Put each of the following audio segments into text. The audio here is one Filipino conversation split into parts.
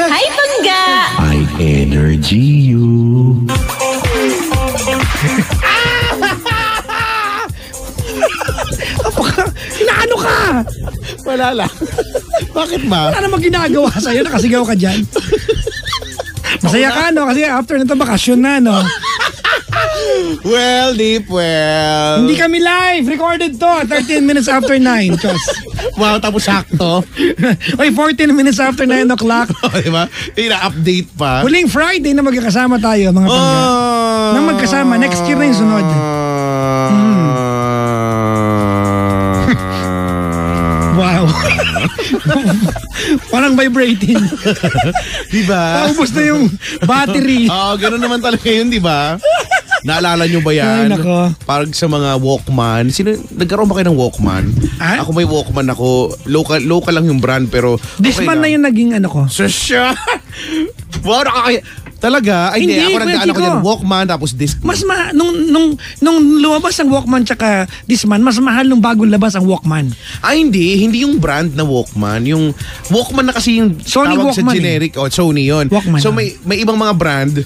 Hi, Pangga! I energy you. Inaano ka? Wala lang. Bakit ba? Wala namang ginagawa sa'yo. Nakasigaw ka dyan. Masaya ka, no? Kasi after nito, bakasyon na, no? Well, Deep, well. Hindi kami live. Recorded to. 13 minutes after 9. Chos. Wow, tapos sakto. Oy, 14 minutes after 9 o'clock. Diba? Ina-update pa. Huling Friday na magkakasama tayo, mga Pangga. Nang magkasama. Next year na yung sunod. Wow. Parang vibrating. Diba? Paubos na yung battery. Oo, gano'n naman talaga yun, diba? Naalala nyo ba yan? Ay, nako. Parang sa mga Walkman. Nagkaroon ba kayo ng Walkman? Ah? Ako may Walkman ako. Local lang yung brand pero... Disman na yung naging ano ko. Sasya! Wow, nakakaya... Talaga? Ay, hindi. Ako nagdaan ako dyan. Walkman tapos Discman. Mas nung lumabas ang Walkman tsaka Discman, mas mahal nung bagong labas ang Walkman. Ay, hindi. Hindi yung brand na Walkman. Yung Walkman na kasi yung Sony tawag Walkman sa generic. O, Sony yun. Walkman, so, may ibang mga brand.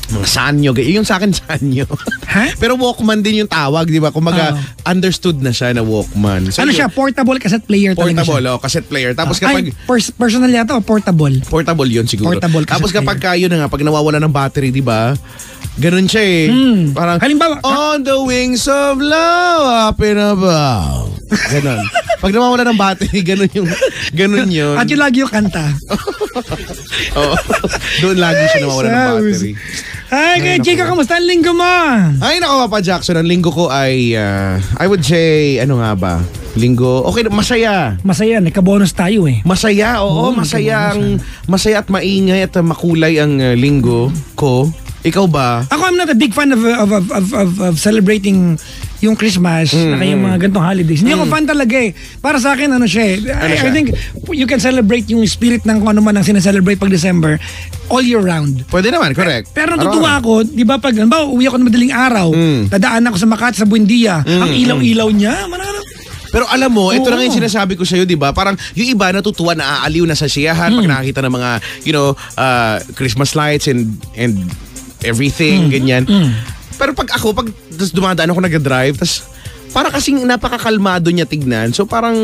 Mga Sanyo. Yung sa akin, Sanyo. Ha? Pero Walkman din yung tawag, di ba? Kumaga, understood na siya na Walkman. So, ano siya? Portable cassette player talaga portable, siya. cassette player. Tapos kapag... Personal yata o portable? Portable yun siguro. Portable tapos kapag kayo na nga, pag nawawala ng battery, di ba? Ganun siya eh. Parang, halimbawa, on the wings of love, up and above. Ganun. Pag nawawala ng battery, ganun yun. At yung lagi yung kanta. Oo. Doon lagi siya nawawala ng battery. Hi, kay Chica, kamusta ang linggo mo? Ay, nako, Papa Jackson, ang linggo ko ay, I would say, ano nga ba? Linggo, okay, masaya. Masaya, nagka-bonus tayo eh. Masaya, oo, masaya at maingay at makulay ang linggo ko. Ikaw ba? Ako, I'm not a big fan of celebrating yung Christmas, na yung mga ganitong holidays. Hindi ako fan talaga eh. Para sa akin, ano siya eh. I think you can celebrate yung spirit ng kung ano man ang sinaselebrate pag December all year round. Pwede naman, correct. Pero natutuwa ako, di ba pag, uwi ako ng madaling araw, dadaan ako sa Makati, sa Buendia, ang ilaw-ilaw niya, pero alam mo, ito na nga yung sinasabi ko sa'yo, di ba? Parang yung iba natutuwa, naaaliw na sa siyahan pag nakakita ng mga, Christmas lights and everything, ganyan. Pero pag dumadaan ako nag-drive, tas para kasing napakakalmado niya tignan. So parang,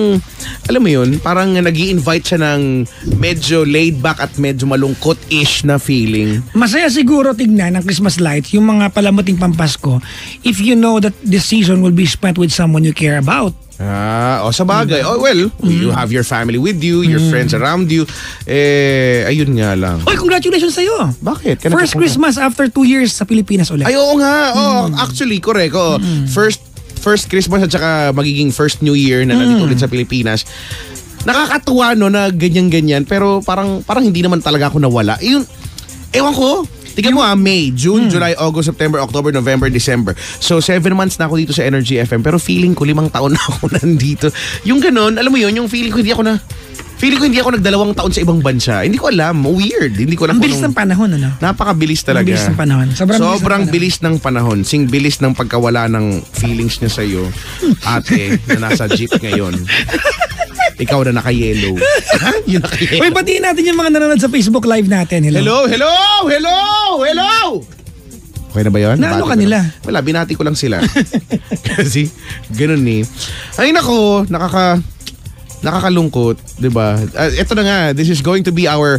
alam mo yun, parang nag-i-invite siya ng medyo laid back at medyo malungkot-ish na feeling. Masaya siguro tignan ng Christmas lights, yung mga palamuting Pampasko, if you know that this season will be spent with someone you care about. Sa bagay. Oh, well, you have your family with you, your friends around you. Ayun nga lang. Oy, congratulations sa'yo. Bakit? First Christmas after 2 years sa Pilipinas ulit. Ay, oo nga. Actually, correct. First Christmas at saka magiging first New Year na nandito ulit sa Pilipinas. Nakakatuwa, no, na ganyan-ganyan. Pero parang hindi naman talaga ako nawala. Ewan ko. Tingnan mo May, June, July, August, September, October, November, December. So 7 months na ako dito sa Energy FM pero feeling ko 5 taon na ako nandito. Yung ganun, alam mo yun, yung feeling ko hindi ako nagdalawang taon sa ibang bansa. Hindi ko alam, weird. Hindi ko alam. Ang bilis ng panahon, ano? Napakabilis talaga. Ang bilis ng panahon. Sobrang bilis ng panahon. Sing bilis ng pagkawala ng feelings niya sa'yo, ate, na nasa jeep ngayon. Ikaw na naka-yellow. Yung naka-yellow. Uy, batiin natin yung mga nanonood sa Facebook Live natin. Hello. Okay na ba yun? Naano ka nila? Wala, binati ko lang sila. Kasi, ganun eh. Ay nako, nakakalungkot, diba? Ito na nga, this is going to be our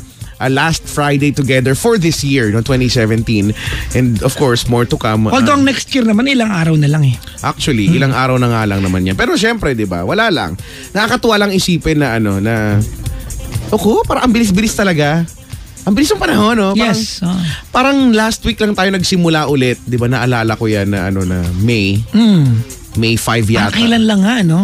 last Friday together for this year, no, 2017. And of course, more to come. Although next year naman, ilang araw na lang eh. Actually, ilang araw na nga lang naman yan. Pero syempre, diba, wala lang. Nakakatuwa lang isipin na parang ang bilis-bilis talaga. Ang bilis ng panahon, no? Parang, yes. Parang last week lang tayo nagsimula ulit. Di ba, naalala ko yan na May. May 5 yata. Parang kailan lang nga, no?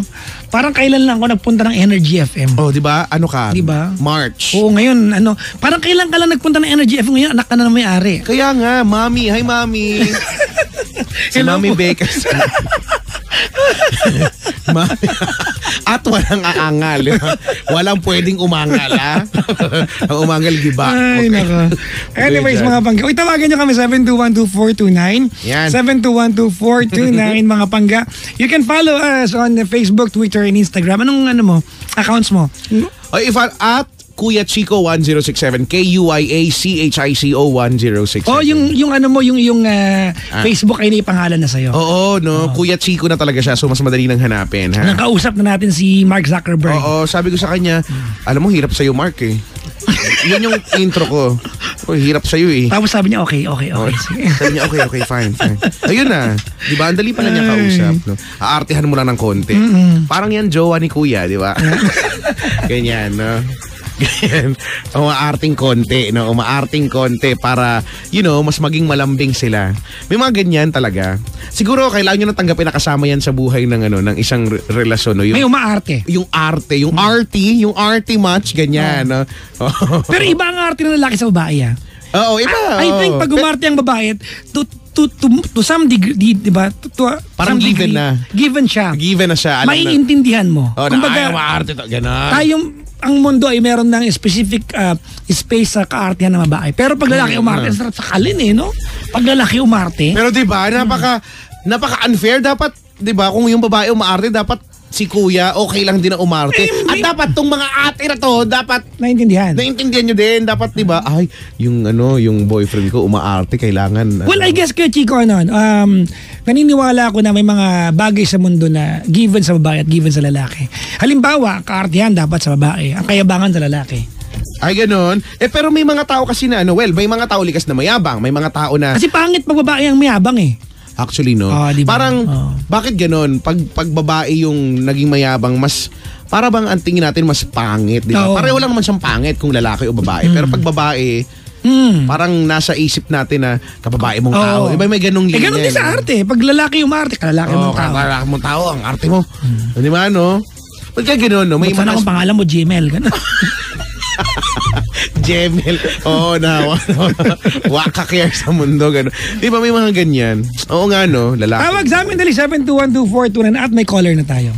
Parang kailan lang ako nagpunta ng Energy FM. Oh, di ba? Ano ka? Di ba? March. Oo, ngayon, parang kailan ka lang nagpunta ng Energy FM, ngayon anak ka na ng may-ari. Kaya nga, Mami. Hi, Mami. Si Mami Bakers. At walang aangal. Walang pwedeng umangal, ha? Ang umangal, giba. Ay, Okay. nako. Anyways, Okay, mga pangga. Uy, tawagan nyo kami 7212429. Yan. 7212429, mga pangga. You can follow us on Facebook, Twitter, and Instagram. Anong accounts mo? O, at Kuya Chico 1067, KUYACHICO 1067. Oh, yung Facebook ay naipangalan na sa'yo. Oo, no. Kuya Chico na talaga siya, so mas madali nang hanapin, ha? Nakausap na natin si Mark Zuckerberg. Oo, sabi ko sa kanya, alam mo, hirap sa'yo, Mark, eh. Yun yung intro ko. Oh, hirap sa'yo, eh. Tapos sabi niya, okay. Sige. Sabi niya, okay, fine. Ayun na. Di ba? Ang dali pa na niya kausap. No? Aartihan mo lang ng konti. Parang yan jowa ni Kuya, di ba? Ganyan, no? Ganyan. Umaarting konti, no? Umaarting konti para, mas maging malambing sila. May mga ganyan talaga. Siguro, kailangan nyo na tanggapin na kasama yan sa buhay ng isang relasyon, no? May umaarte. Yung arte, yung arty match, ganyan, no? Pero iba ang arte ng lalaki sa babae, ah. Oo, iba. I think pag umarte ang babae, to some degree, di ba? Parang some given degree, na. Given siya. Given na siya. Alam na. Maiintindihan mo. Oh, Kumbaga, maarte to. Ganon. ang mundo ay meron ng specific space sa kaartehan ng babae. Pero pag lalaki umarte, sarap sa kalin, eh, no? Pag lalaki umarte, Pero 'di ba, napaka-unfair dapat, 'di ba? Kung yung babae umaarte, dapat si Kuya okay lang din na umarte. At dapat tong mga ate na to, dapat naintindihan. naintindihan nyo din. Dapat 'di ba? Ay, yung boyfriend ko umaarte, kailangan. Well, I guess kay Chico, naniniwala ako na may mga bagay sa mundo na given sa babae at given sa lalaki. Halimbawa, kaartehan dapat sa babae, ang kayabangan sa lalaki. Ay, ganon. Pero may mga tao kasi na, may mga tao likas na mayabang. May mga tao na, Kasi pangit pag babae ang mayabang, eh. actually, no? Diba? Parang, bakit ganon? Pag babae yung naging mayabang, para bang ang tingin natin mas pangit, di ba? Oo. Pareho lang naman siyang pangit kung lalaki o babae. Pero pag babae, parang nasa isip natin na kababae mong tao. Iba may ganong linya. Ganon din sa arte. Pag lalaki umarte, kalalaki mong tao. Kalalaki mong tao, ang arte mo. Di ba, no? Ba't ka ganon, no? Ba't sana kung pangalan mo, Gmail? Ganon. Jemel. Oo na. Wakakyer sa mundo. Gano. Di ba may mga ganyan? Oo nga, no? Lalaki. Tawag sa amin, dali, 7212429 at may caller na tayo.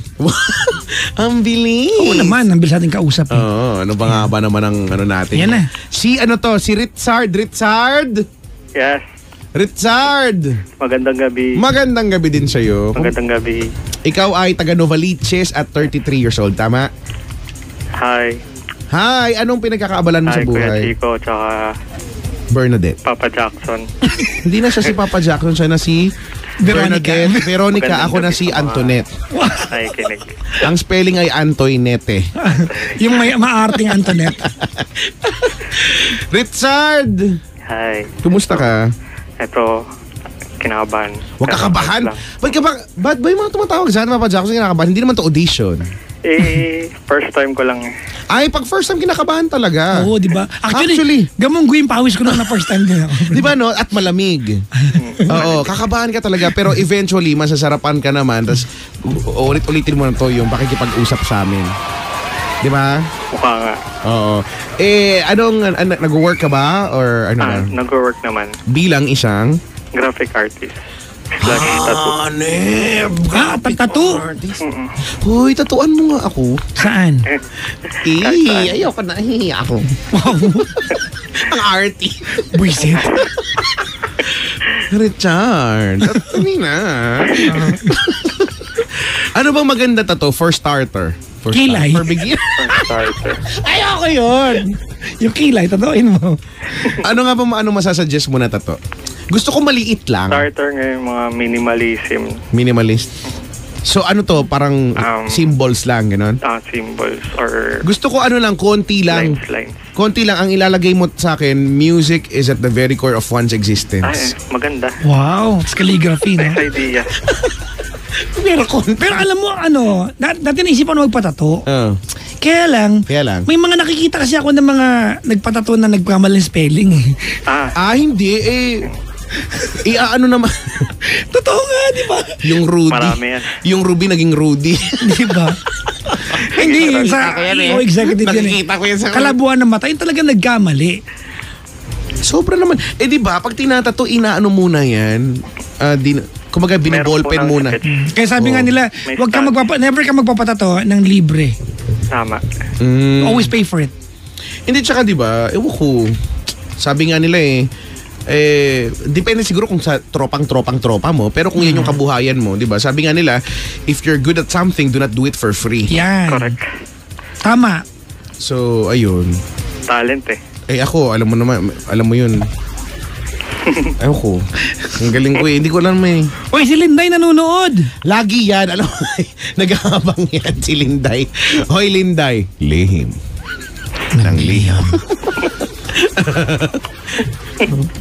Ang bilis. Oo naman, ang bilis natin kausap. Eh. Oo, ano ba nga ba naman ang natin? Yan na. Si Richard. Yes. Richard. Magandang gabi. Magandang gabi din sa'yo. Magandang gabi. Ikaw ay taga Novaliches at 33 years old, tama? Hi. Hi, anong pinagkakaabalan mo sa Hi, Kuya buhay? Chico, tsaka Bernadette. Papa Jackson. Hindi na siya si Papa Jackson, siya na si Veronica. Veronica, ako na Magandang si gabi sa mga Antoinette. nakikinig. Ang spelling ay Antoinette. Yung may maarting Antoinette. Richard! Hi. Kumusta ka? Ito, kinakabahan. Huwag ka kabahan. Lang. Ba't ba yung mga tumatawag saan, Papa Jackson, kinakabahan? Hindi naman to audition. First time ko lang. Ay, pag first time kinakabahan talaga. Oo, di ba? Actually. gamunggo yung pawis ko na first time din ako. Di ba, no? At malamig. Oo, kakabahan ka talaga. Pero eventually, masasarapan ka naman. Tapos, ulit-ulitin mo na to yung pakikipag-usap sa amin. Di ba? Mukha nga. Oo. Nag-work ka ba? Or ano ba? Nag-work naman. Bilang isang? Graphic artist. Slash tattoo. Tattoo? Hoy, tatuan mo nga ako. Saan? Ayoko na. Ako. Ang arty. Buisit. Richard, tatuin na. Ano bang maganda tattoo for starter? Kilay. For beginner? Starter. Ayoko yun. Yung kilay, tatuin mo. Ano nga ba masasuggest mo na tattoo? Gusto ko maliit lang. Starter ngayon, mga minimalism. Minimalist. So ano to, parang symbols lang, gano'n? Symbols or Gusto ko konti lang. lines. Konti lang ang ilalagay mo sa akin, music is at the very core of one's existence. Maganda. Wow, it's calligraphy, no? Nice idea. Pero alam mo, dati naisipan ko magpatato. Kaya lang, may mga nakikita kasi ako ng mga nagpatato na nagkamali ng spelling. Hindi. Ano naman? Totoo nga, di ba? Yung Rudy. Marami yan. Yung Ruby naging Rudy. Di ba? Hindi, sa executive yan. Nakikita ko yan sa kalabuan ng mata, yung talaga nagkamali. Sobra naman. Di ba, pag tinatato, inaano muna yan. Kumaga binuballpen Meron po ng muna. sketch. Kaya sabi nga nila, May wag ka stats. never ka magpapatato ng libre. Tama. Always pay for it. Hindi, tsaka diba, ewan ko, sabi nga nila depende siguro kung sa tropa mo, pero kung yan yung kabuhayan mo, diba, sabi nga nila, if you're good at something, do not do it for free. Yan. Correct. Tama. So, ayun. Talent eh. Ako, alam mo yun. Ayaw ko. Ang galing ko Hindi ko alam Uy, si Linday nanonood. Lagi yan. Alam mo, nag-aabang yan si Linday. Hoy, Linday. Lihim. Nang liham.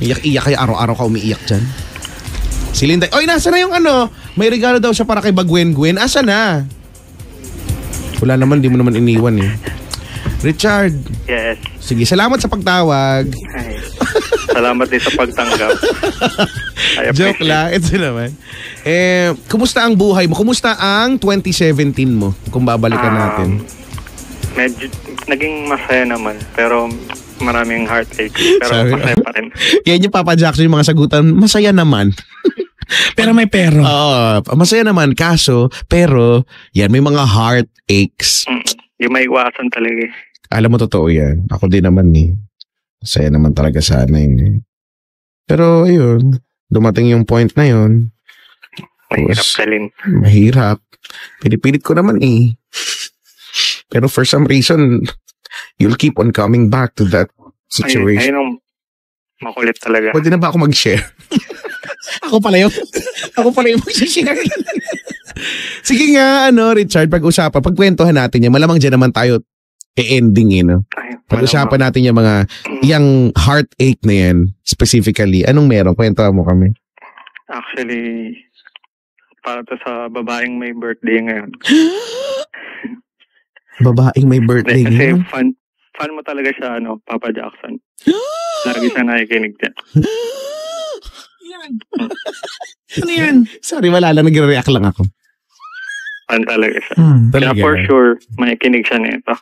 Iyak-iyak kaya araw-araw ka umiiyak dyan. Si Linday. Oy, nasa na yung may regalo daw siya para kay Bagwen-Gwen. Asa na? Wala naman, di mo naman iniwan Richard. Yes. Sige, salamat sa pagtawag. Ay. Salamat din sa pagtanggap. I Joke appreciate. lang. Ito naman. Kumusta ang buhay mo? Kumusta ang 2017 mo? Kung babalikan natin. Medyo naging masaya naman. Pero maraming heartache. Pero Sorry. masaya pa rin. Yan yung Papa Jackson, yung mga sagutan. Masaya naman. Pero may pero. Oo. Masaya naman. Kaso, pero, yan, may mga heartaches. Yung may iwasan talaga eh. Alam mo, totoo yan. Ako din naman Masaya naman talaga sana yun Pero, ayun. Dumating yung point na yun. Mahirap dalhin. Mahirap. Pinipilit ko naman Pero for some reason, you'll keep on coming back to that situation. Ayun ang makulit talaga. Pwede na ba ako mag-share? Ako pala yung mag-share. Sige nga, Richard, pag-usapan, pagkwentuhan natin yan, malamang dyan naman tayo ending Ay, Pag-usapan natin yung mga, yung heartache na yan, specifically. Anong meron? Kwentuhan mo kami. Actually, para to sa babaeng may birthday ngayon. Babaeng may birthday Kasi ngayon? fan mo talaga siya, Papa Jackson. Lagi siya nakikinig dyan. Ano yan? Sorry, wala lang. Nag-react lang ako. Fan talaga siya. Kaya Talaga? for sure, makikinig siya nito.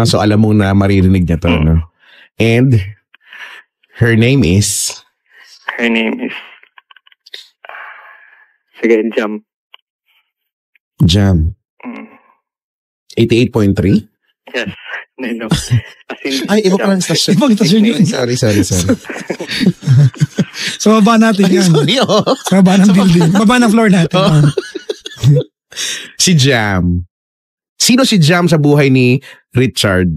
So alam mo na maririnig niya to, And, her name is? Her name is... Sige, Jam. Jam. 88.3? Yes. No. As in, Ay, iba Jam. palang stasyon. Ibang stasyon yun. Sorry. Sa baba natin yan. Sorry, Sa baba ng building. Baba ng floor natin. Si Jam. Sino si Jam sa buhay ni Richard?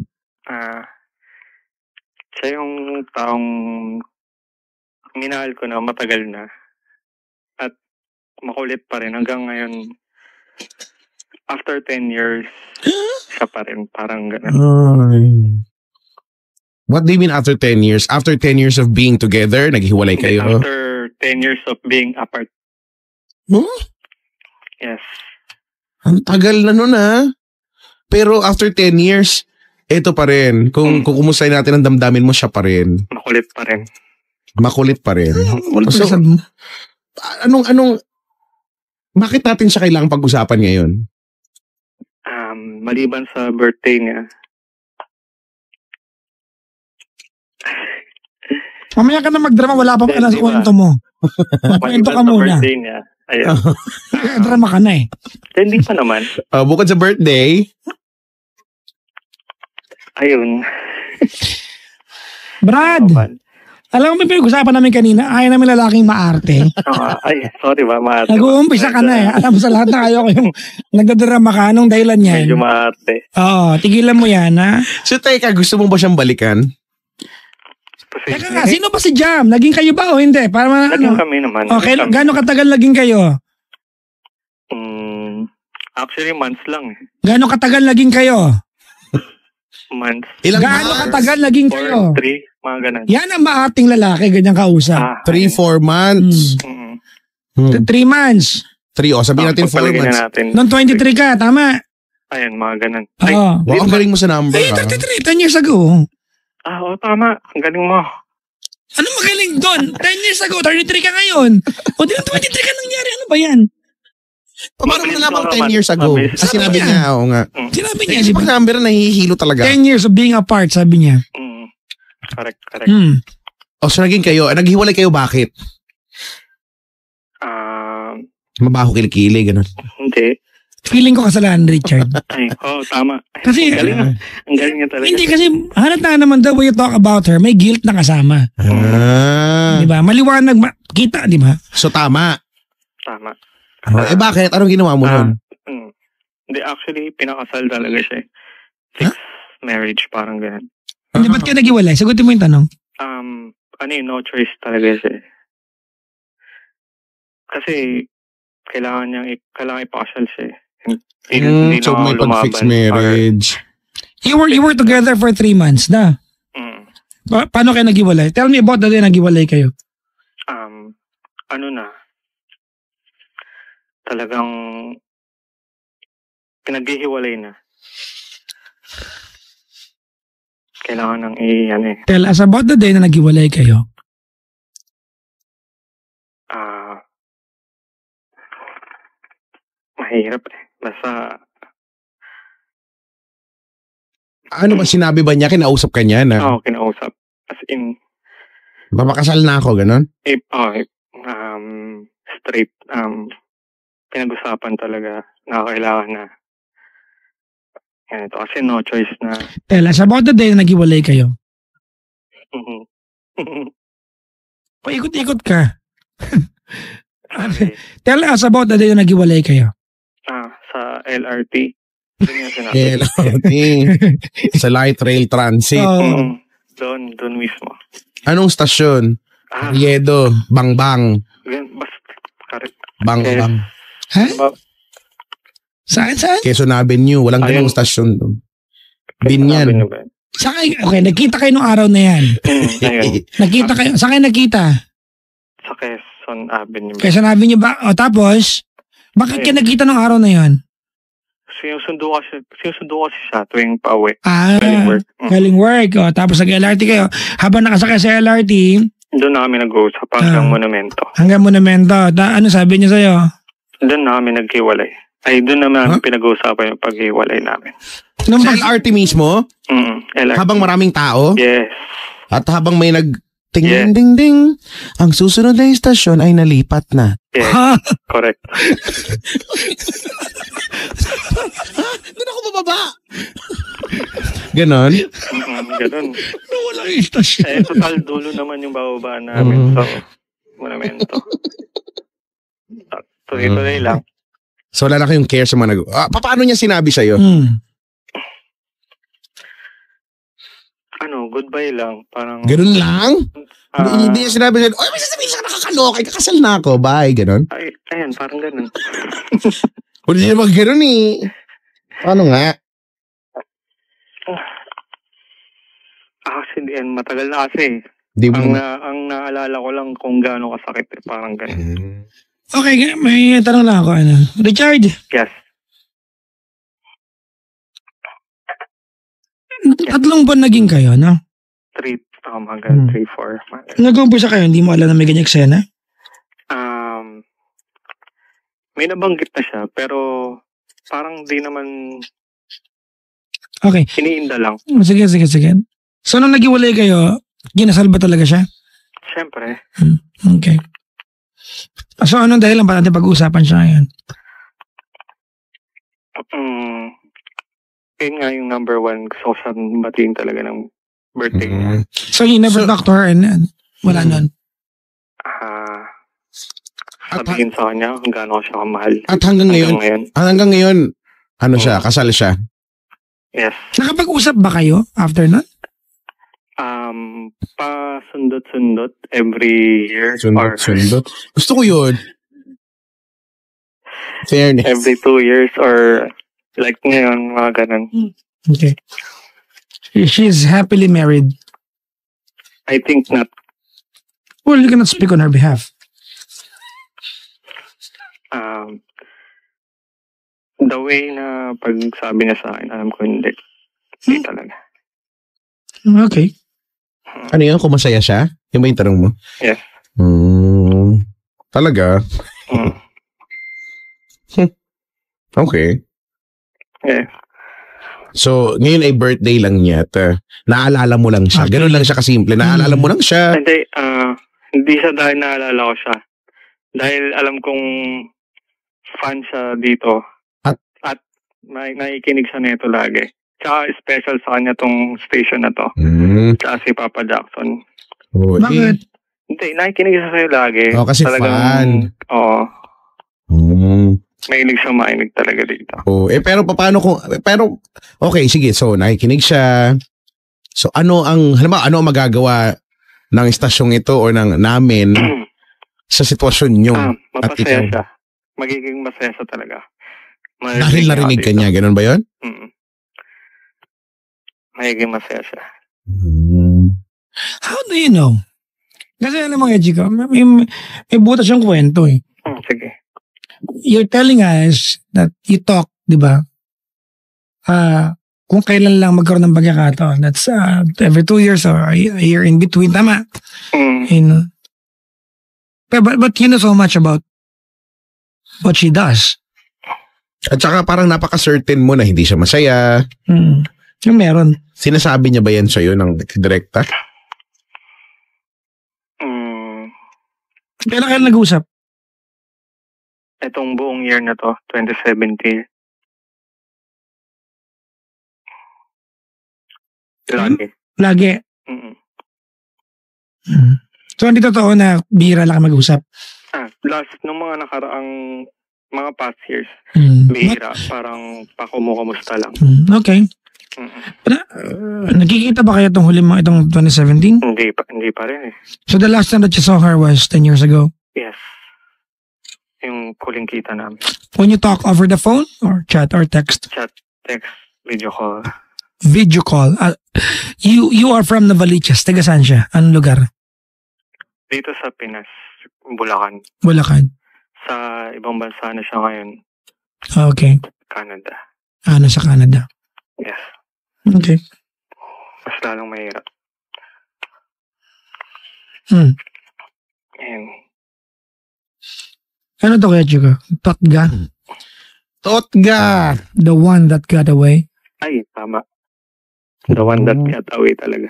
Siya yung taong minahal ko na matagal na. At makulit pa rin hanggang ngayon. After 10 years, siya pa rin. Parang gano'n. What do you mean after 10 years? After 10 years of being together, naghiwalay kayo? After 10 years of being apart. Huh? Yes. Ang tagal na nun Pero after 10 years, eto pa rin. Kung kumustahin natin ang damdamin mo, siya pa rin. Makulit pa rin. Makulit pa rin. So, Bakit natin siya kailangang pag-usapan ngayon? Maliban sa birthday niya, mamaya ka na magdrama, wala pa pala sa Diba? kwento mo. Magkwento ka maliban sa muna. birthday niya, ayun. Drama ka na Hindi pa naman. Bukod sa birthday, Ayun. Brad, alam mo ba pinag-usapan namin kanina, ayaw namin lalaking maarte. Ay, sorry ba, maarte. Nag-uumpisa ka na Alam mo sa lahat na kayo yung nagdadrama ka, anong dahilan yan? Medyo maarte. Oo, tigilan mo yan so teka, gusto mo ba siyang balikan? Teka nga, sino ba si Jam? Naging kayo ba o hindi? Para Naging kami naman. Okay, Naging kami. gano'ng katagal naging kayo? Actually, months lang. Gano'ng katagal naging kayo? Months. Ilang Gaano months? katagal naging kayo? 4, 3, mga ganun. Yan ang maating lalaki, ganyan kausap. 3-4 months. 3 months. 3, sabihin natin 4 Pagpalagay months. na natin. Noong 23 ka, tama? Ayan, mga ganun. Oo. Wow, ang galing mo sa number, Ay, ha? 23, 10 years ago. Oo, tama. Ang galing mo. Ano magaling doon? 10 years ago, 33 ka ngayon. O di na 23 ka nangyari, ano ba yan? Paano mo nalaman 10 years ago? Mabilis. Sinabi niya, oo nga. Sinabi niya, Kasi di pag ba? number na nahihilo talaga. 10 years of being apart, sabi niya. Correct. Hmm. So naging kayo, naghiwalay kayo bakit? Mabaho kilikili, gano'n. Hindi. Feeling ko kasalanan, Richard. Ay, tama. Kasi, Ang galing, ang galing niya talaga. hindi kasi, halata naman the way you talk about her, may guilt na kasama. Di ba? Maliwanag, kita, di ba? So, tama. Tama. Bakit? Anong ginawa mo nun? Hindi, actually, pinakasal talaga siya. Fixed marriage, parang ganun. Hindi, ba't ka nag-iwalay? Sagutin mo yung tanong. No choice talaga siya. Kasi, kailangan ipakasal siya. Hindi So, na may lumaban. pag-fix marriage. You were together for 3 months na. Paano kayo nag-iwalay? Tell me about the day nag-iwalay kayo. Talagang pinaghihiwalay na. Kailangan ng Tell us about the day na nag-iwalay kayo. Mahirap eh. Basta, Ano ba sinabi ba niya? Kinausap ka niya na? kinausap. As in, Papakasal na ako, gano'n? straight, pinag-usapan talaga na kailangan na ganito. Kasi no choice na. Tell us about the day na nag-iwalay kayo. Paikot-ikot ka. Tell us about the day na nag-iwalay kayo. Sa LRT. Doon yung sinabi. LRT. Sa light rail transit. Oh. Doon mismo. Anong stasyon? Riedo. Bangbang. Basta, correct. Bangbang. Ha? Saan? Quezon Avenue. Walang ganung stasyon doon. Binyan. Okay, nagkita kayo nung araw na yan. Ayun. Nakita kayo. Saan kayo nagkita? Sa Quezon Avenue. Kaya sinabi niyo ba? O tapos, bakit kayo nagkita nung araw na yan? Sinusundo ko siya tuwing pauwi. Galing work. Galing work. O, tapos nag-LRT kayo. Habang nakasakay sa LRT, Doon na kami nag-uusap hanggang monumento. hanggang monumento. Ano sabi niya sa'yo? Doon na kami naghiwalay. Ay, doon naman pinag-uusapan yung paghiwalay namin. Nung Sa LRT mismo? LRT. Habang maraming tao? Yes. At habang may ting Yeah. ding ding ding, ang susunod na istasyon ay nalipat na. Yes. Correct. Doon ako bababa. Ganon? Ganun. wala yung istasyon. Total dulo naman yung bababaan namin sa monumento. Tuloy-tuloy lang. So wala na kayong care sa mga paano niya sinabi sa'yo? Goodbye lang. Parang, Ganun lang? Hindi niya sinabi sa'yo, may sasabihin siya nakakaloka, kakasal na ako, bye, ganon? ayan, parang ganun. Hindi niya mag-ganon eh. Paano nga? Kasi matagal na kasi. Di mo Ang naalala ko lang kung gaano kasakit. Parang ganun. Okay, may tanong lang ako. Richard, Yes. 3 buwan naging kayo, no? 3, hanggang 3, 4. Nag-umpisa kayo, hindi mo alam na may ganyang eksena? May nabanggit na siya, pero parang di naman Okay. iniinda lang. Sige. So, nung nag-iwalay kayo, ginasal ba talaga siya? Siyempre. Okay. So, anong dahilan ba natin pag-uusapan siya ngayon? Yun nga yung number 1. Gusto ko siya batiin talaga ng birthday niya. So, you never talked to her and wala nun? Sabihin sa kanya kung gaano ko siya kamahal. At hanggang ngayon, ano siya, kasal siya? Yes. Nakapag-usap ba kayo after nun? Pasundot-sundot every year. Sundot. Gusto ko yun. Fairness. Every 2 years or like ngayon, mga ganun. Okay. She's happily married. I think not. Well, you cannot speak on her behalf. The way na pagsabi niya sa akin, alam ko hindi. Hindi talaga. Okay. Ano yun? Kung masaya siya? Yung ba yung tanong mo? Yes. Talaga? Okay. Yeah. So, ngayon ay birthday lang niya at naalala mo lang siya. Ganun lang siya kasimple. Naalala mo lang siya. Hindi siya dahil naalala ko siya. Dahil alam kong fan siya dito. At nakikinig siya nito lagi. Tsaka special sa kanya tong station na to. Tsaka si Papa Jackson. Oh, Bakit? Hindi, nakikinig siya sa'yo lagi. Oh, kasi fan. Oo. Mahilig siya mainig talaga dito. Oh, pero paano okay, sige. So, nakikinig siya. So, ano ang magagawa ng istasyong ito o ng namin sa sitwasyon nyo? Mapasaya siya. Magiging masaya siya talaga. Dahil narinig ka niya, ganun ba yun? Magiging masaya siya. How do you know? Kasi alam mo, Ejika, may butas siyang kwento eh. Sige. You're telling us that you talk, di ba? Kung kailan lang magkaroon ng pagkakataon. That's every 2 years or a year in between. Tama? You know? But you know so much about what she does. At saka parang napaka-certain mo na hindi siya masaya. Yung meron. Sinasabi niya ba yan sa'yo ng direkta? Kailan kayo nag-usap? Itong buong year na to, 2017. Lagi. So, hindi totoo na bihira lang mag-usap? Last, nung mga nakaraang mga past years, bihira, parang pakumukamusta lang. Okay. Nakikita ba kayo itong itong 2017? Hindi pa rin eh. So the last time that you saw her was 10 years ago? Yes. Yung huling kita namin. When you talk over the phone or chat or text? Chat, text, video call. Video call. You are from Novaliches. Taga saan siya? Anong lugar? Dito sa Pinas, Bulacan. Bulacan. Sa ibang bansa na siya ngayon. Okay. Canada. Sa Canada. Yes. Okay. Mas lalong mahirap. And, ano to kaya, Chico? Totga? Totga! The one that got away? Ay, tama. The one that got away talaga.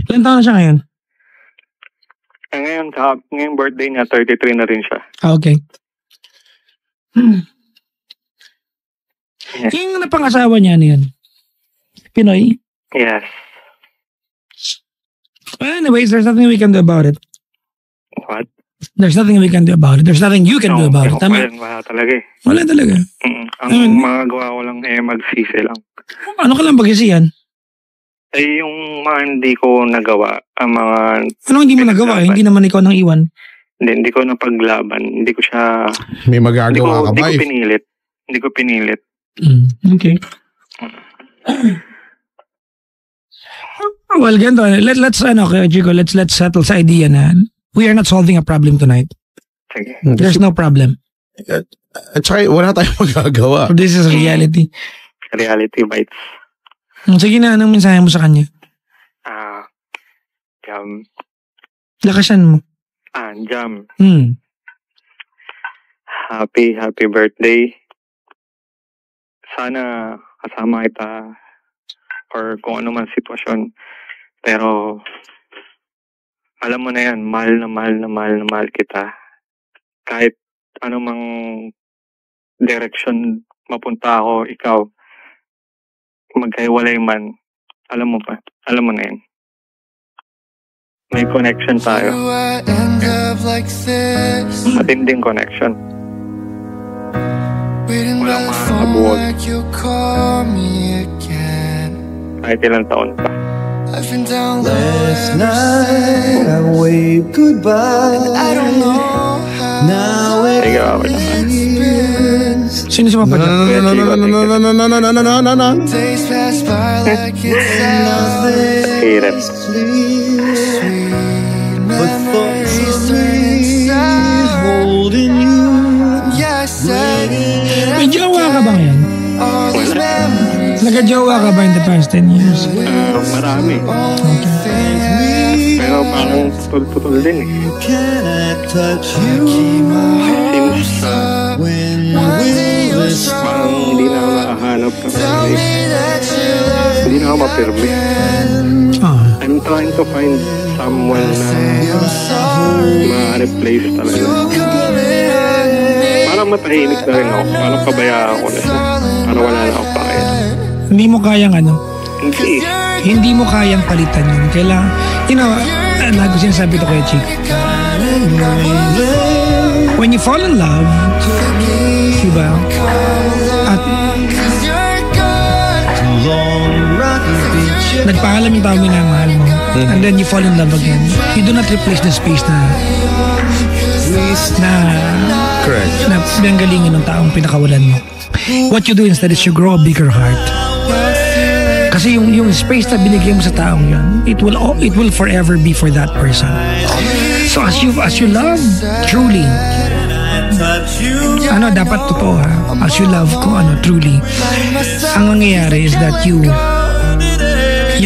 Ilan taon na siya ngayon? Ngayon birthday niya, 33 na rin siya. Okay. Yes. Yung napangasawa niya niyan? Pinoy? Yes. Well, anyways, there's nothing we can do about it. What? There's nothing we can do about it. There's nothing you can do about it. Tama? Wala talaga eh. Wala talaga. Ang magagawa ko lang magsisi lang. Ano ka lang pag-isiyan? Ay, yung mga hindi ko nagawa, ang mga... Ano hindi mo nagawa? Hindi naman ikaw nang iwan. Hindi ko napaglaban. Hindi ko siya... May magagawa ka ba? Hindi ko pinilit. Okay. Well, ganito. Let's settle sa idea na we are not solving a problem tonight. Sige. There's no problem. At saka wala tayong magagawa. So this is reality. Reality bites. Sige na, anong mensahe mo sa kanya? Jam. Lakasan mo. Jam. Happy birthday. Sana kasama kita or kung ano man sitwasyon. Pero alam mo na yan, mahal na mahal kita. Kahit anumang direction mapunta ako, ikaw, magkahiwalay man, alam mo na yan. May connection tayo. Matinding connection. Walang makakabuwag. Kahit ilang taon pa. Last night I waved goodbye and I don't know how. Now it feels. Sino si Papa Jack? No. Days pass by like it's nothing. Hirap. But thoughts of me holding you. Yeah, I said it. May jowa ka ba ngayon? All these memories. Nagka-jowa ka ba in the past 10 years? Marami. Pero parang putol-putol din eh. Can I touch you? Seems When will this parang hindi na ako nakahanap ng hindi na ako mapirme. I'm trying to find someone na ma-replace talaga. matahimik na rin ako. Parang pabayaan ko na siya. Parang wala na akong pakit. Hindi mo kayang Hindi. hindi mo kayang palitan yun. Kailangan, nagu sinasabi to kay Chick. When you fall in love, diba? At nagpaalam yung tao minamahal mo. And then you fall in love again. You do not replace the space na Correct. na pinanggalingin ng taong pinakawalan mo. What you do instead is you grow a bigger heart. Kasi yung space na binigyan mo sa taong yun, it will forever be for that person. So as you love truly, dapat totoo ha. As you love truly, ang mangyayari is that you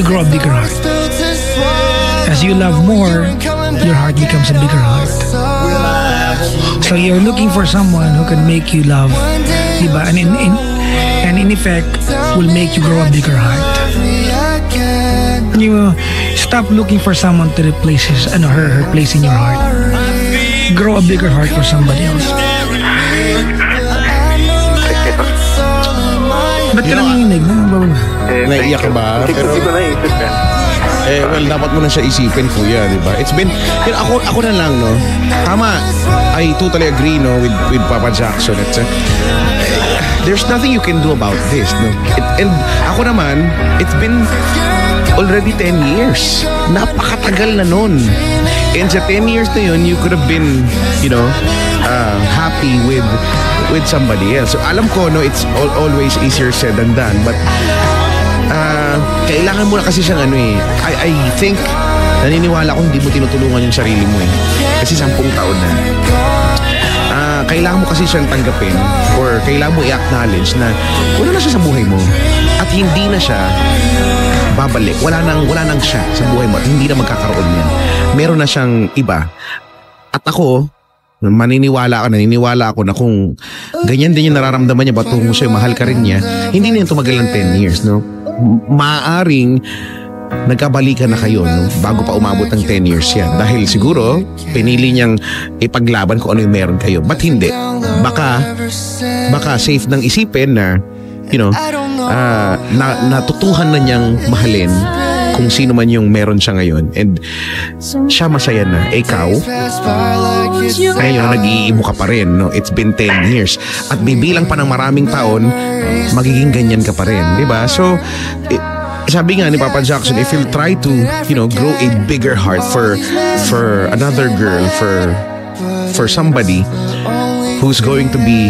grow a bigger heart. As you love more, your heart becomes a bigger heart. So you're looking for someone who can make you love, diba? And in effect, will make you grow a bigger heart. You stop looking for someone to replace her place in your heart. Grow a bigger heart for somebody else. Ba't ka nanginginig? Naiiyak ka ba? Pero, Hindi ko naisip yan. well, dapat mo na siya isipin, kuya, di ba? It's been, ako na lang, no? Tama, I totally agree, no, with Papa Jackson. There's nothing you can do about this, no? And ako naman, it's been already 10 years. Napakatagal na nun. And sa 10 years na yun, you could have been, happy with somebody else. So alam ko, no, it's always easier said than done. But kailangan mo na kasi siyang I think, naniniwala ko hindi mo tinutulungan yung sarili mo eh. Kasi 10 taon na. Kailangan mo kasi siyang tanggapin or kailangan mo i-acknowledge na wala na siya sa buhay mo at hindi na siya babalik. Wala nang siya sa buhay mo at hindi na magkakaroon yan. Meron na siyang iba. At ako, naniniwala ako na kung ganyan din yung nararamdaman niya ba tungo sa'yo, mahal ka rin niya, hindi na yung tumagal ng 10 years, no? Maaaring nagkabalikan na kayo, no? Bago pa umabot ng 10 years yan. Dahil siguro, pinili niyang ipaglaban kung ano yung meron kayo. But hindi. Baka safe nang isipin na, natutuhan na niyang mahalin kung sino man yung meron siya ngayon. And siya masaya na. Ikaw, ngayon, nag-iimo ka pa rin, no? It's been 10 years. At bibilang pa ng maraming taon, magiging ganyan ka pa rin. Diba? So, sabi nga ni Papa Jackson, if you'll try to, grow a bigger heart for another girl, for somebody who's going to be,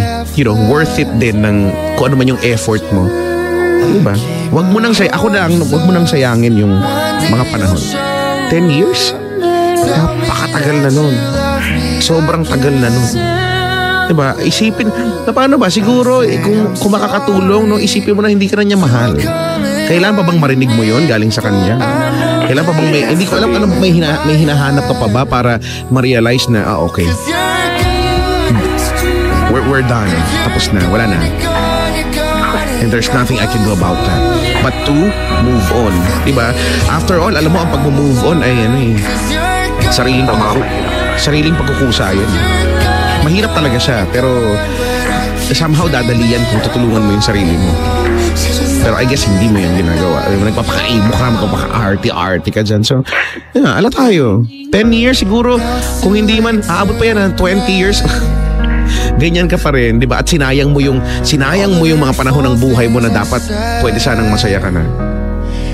worth it din ng kung ano man yung effort mo. Diba? Wag mo nang sayangin yung mga panahon. 10 years? Napakatagal na nun. Sobrang tagal na nun. Diba? Isipin, na paano ba? Siguro, kung makakatulong, no, isipin mo na hindi ka na niya mahal. Kailan pa bang marinig mo yon galing sa kanya? Kailan pa bang hindi ko alam may hinahanap ka pa ba para ma-realize na, okay. We're done. Tapos na. Wala na. And there's nothing I can do about that. But to move on. Diba? After all, alam mo, ang pag-move on ay sariling pagkukusa yun. Mahirap talaga siya. Pero somehow dadalian kung tutulungan mo yung sarili mo. Pero I guess hindi mo yung ginagawa. Nagpapakaimo ka, magpapaka-arty ka dyan. So, ala tayo. 10 years siguro, kung hindi man, aabot pa yan ng 20 years. Ganyan ka pa rin, di ba? At sinayang mo yung mga panahon ng buhay mo na dapat pwede sanang masaya ka na.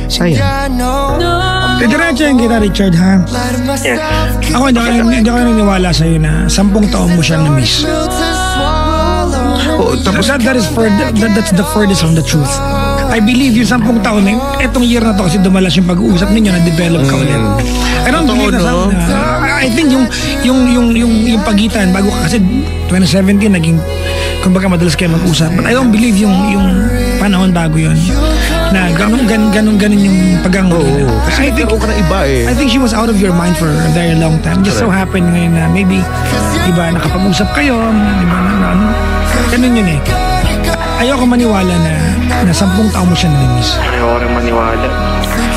Sayang. Diretso yung kita, Richard, ha? Yes. Ako, hindi ako naniniwala sa'yo na 10 taon mo siyang na-miss. Tapos, that's the furthest from the truth. I believe yung 10 taon na etong year na to kasi dumalas yung pag-uusap ninyo na develop ka ulit. I don't believe I think yung pagitan bago kasi 2017 naging kumbaga madalas kayo mag-usap. But I don't believe yung panahon bago yun na ganun yung pag-anguli. Kasi nagkaroon ka na iba eh. I think she was out of your mind for a very long time. Just so happened ngayon na maybe diba nakapag-usap kayo, diba na ganun yun eh. Ayoko maniwala na 10 taon mo siya na-miss. Ayoko rin maniwala.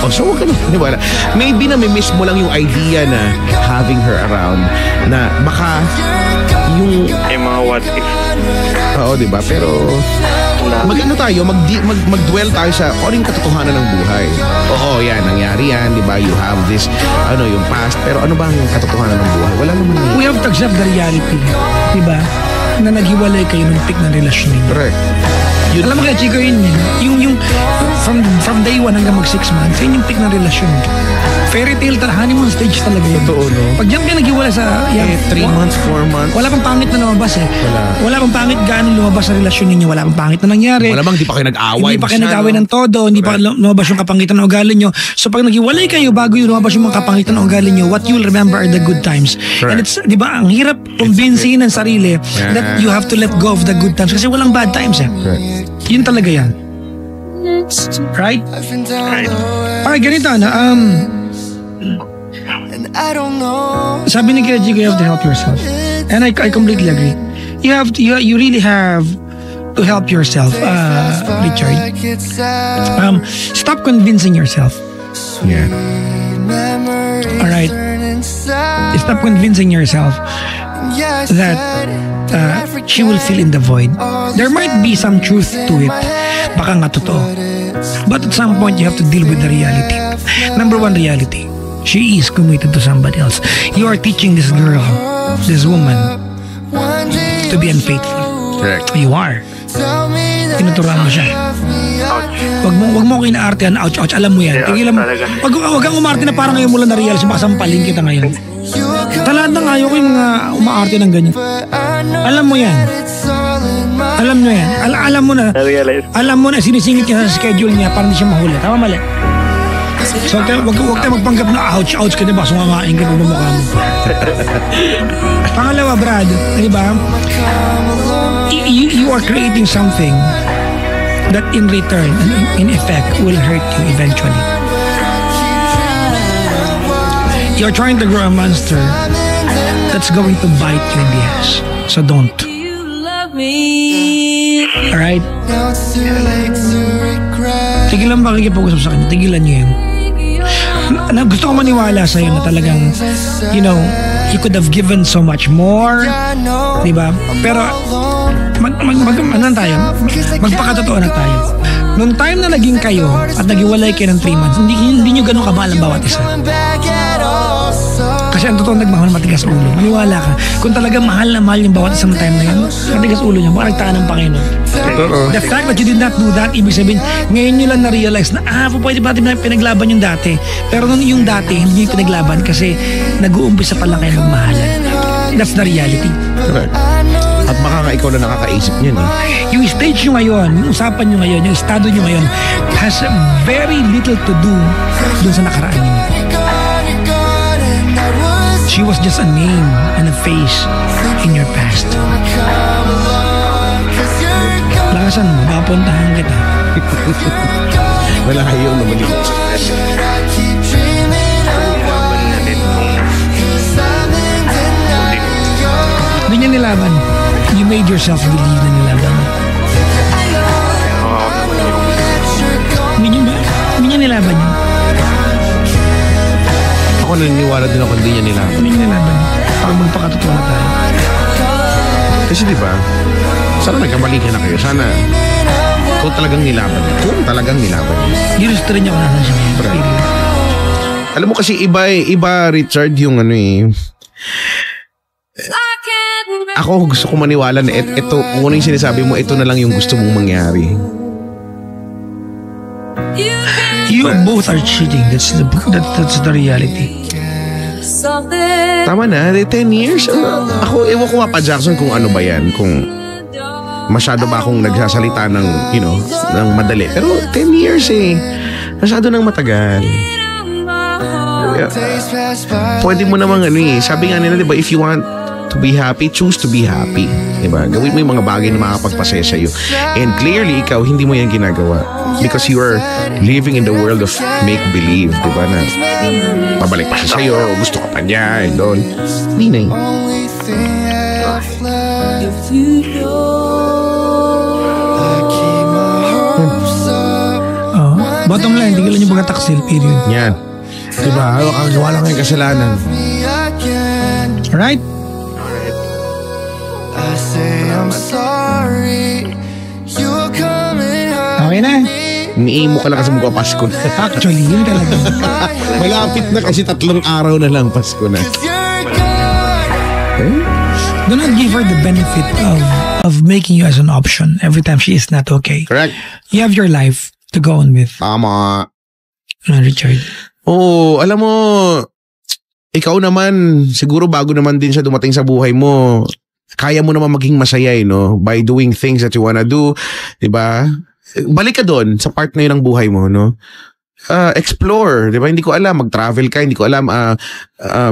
So huwag ka na maniwala. Maybe na may-miss mo lang yung idea na having her around na baka yung Yung mga what if. di ba? Pero mag-ano tayo, mag-dwell tayo sa kung ano yung katotohanan ng buhay. Oo, yan, nangyari yan, di ba? You have this, yung past. Pero ano ba ang katotohanan ng buhay? Wala naman yun. We have to accept the reality. Di ba? Na naghiwalay kayo ng peak ng relasyon ninyo. Correct. Alam mo kaya, Chico, yung from day 1 hanggang mag 6 months, yun yung peak ng relasyon. Fairy tale, honeymoon stage talaga yun. Totoo, no? Pag diyan kayo naghiwalay sa... 3 months, 4 months. Wala pang pangit na lumabas eh. Wala pang pangit gaano lumabas sa relasyon ninyo. Wala pang pangit na nangyari. Wala bang di pa kayo nag-away. Hindi pa kayo nag-away ng todo. Hindi pa lumabas yung kapangitan ng ugali nyo. So pag naghiwalay kayo bago yung lumabas yung mga kapangitan ng ugali nyo, what you'll remember are the good times. Correct. And it's, di ba, ang hirap kumbinsihin ng sarili that you have to let go of the good times kasi walang bad times eh. Correct. Yun talaga yan. Right? Okay, ganito na. Sabi ni Kuya Jigo, you have to help yourself. And I completely agree. You really have to help yourself, Richard. Stop convincing yourself. Yeah. Alright? Stop convincing yourself that she will fill in the void. There might be some truth to it. Baka nga totoo. But at some point, you have to deal with the reality. Number one reality. She is committed to somebody else. You are teaching this girl, this woman, to be unfaithful. Correct. You are. Tinuturuan mo siya. Wag mo kinaartehan. Ouch, ouch. Alam mo yan. Tigilan mo. Wag kang umarte na parang ngayon mo lang na-realize. Baka sampalin kita ngayon. Talahan na nga yung mga umaarte ng ganyan. Alam mo yan. Alam mo yan. Alam mo na. Alam mo na sinisingit niya sa schedule niya para hindi siya mahuli. Tama mali? So wag tayo magpanggap na ouch, ouch ka diba? Sumamain ka pag mamukha mo. Pangalawa, Brad, di ba? You are creating something that in return and in effect will hurt you eventually. You're trying to grow a monster that's going to bite you in the ass. So don't. Alright? Tigilan ba kikipag-usap sa kanya? Tigilan niyo yan. Gusto ko maniwala sa'yo na talagang, you could have given so much more. Diba? Pero, ano tayo? Magpakatotoo na tayo. Noong time na naging kayo at naghiwalay kayo ng 3 months, hindi nyo ganun kamahal ang bawat isa. Kasi ang totoo nagmahal matigas ulo. Maniwala ka. Kung talaga mahal na mahal yung bawat isang time na yun, matigas ulo niya. Baka nagtaan ng Panginoon. The fact that you did not do that, ibig sabihin, ngayon nyo lang na-realize na, pwede ba natin pinaglaban yung dati. Pero nung yung dati, hindi nyo pinaglaban kasi nag-uumpisa pa lang kayo magmahalan. That's the reality. Correct. At baka nga ikaw na nakakaisip niyan eh. Yung stage nyo ngayon, yung usapan nyo ngayon, yung estado nyo ngayon, has very little to do dun sa nakaraan nyo. She was just a name and a face in your past. Lakasan mo, mapuntahan kita. Wala ayaw na mali. Hindi niya nilaban. You made yourself believe na nilaban. Hindi niya nilaban yun. Ako naniniwala din ako hindi niya nilaban. Hindi niya nilaban. Para magpakatotoo na tayo. Kasi diba, sana nagkamali ka na kayo. Sana kung talagang nilaban. Kung talagang nilaban. Ginusto rin niya kung nasan siya ngayon. Alam mo kasi iba Richard, yung ako gusto ko maniwala na ito, kung ano yung sinasabi mo, ito na lang yung gusto mong mangyari. You both are cheating. That's the reality. Tama na, 10 years. Ako, ewan ko nga pa, Jackson, kung ano ba yan. Kung masyado ba akong nagsasalita ng, ng madali. Pero 10 years eh. Masyado nang matagal. Pwede mo namang sabi nga nila, diba, if you want to be happy, choose to be happy. Diba? Gawin mo yung mga bagay na makakapagpasaya sa'yo. And clearly, ikaw, hindi mo yan ginagawa. Because you are living in the world of make-believe. Diba? Na pabalik pa siya sa'yo, gusto ka pa niya, and all. Hindi na yun. Bottom line, tigilan yung pagkataksil, period. Yan. Diba? Wala kang kasalanan. Alright? say I'm sorry. You'll come and hurt Okay na. Umiimo ka lang kasi magpapasko na. Actually, yun talaga. Malapit na kasi 3 araw na lang Pasko na. You're gone. Do not give her the benefit of making you as an option every time she is not okay. Correct. You have your life to go on with. Tama. Richard. Oo, alam mo, ikaw naman, siguro bago naman din siya dumating sa buhay mo, kaya mo naman maging masaya, no? By doing things that you wanna do, diba? Balik ka doon sa part na yun ng buhay mo, no? Explore, di ba? Hindi ko alam, mag-travel ka, hindi ko alam,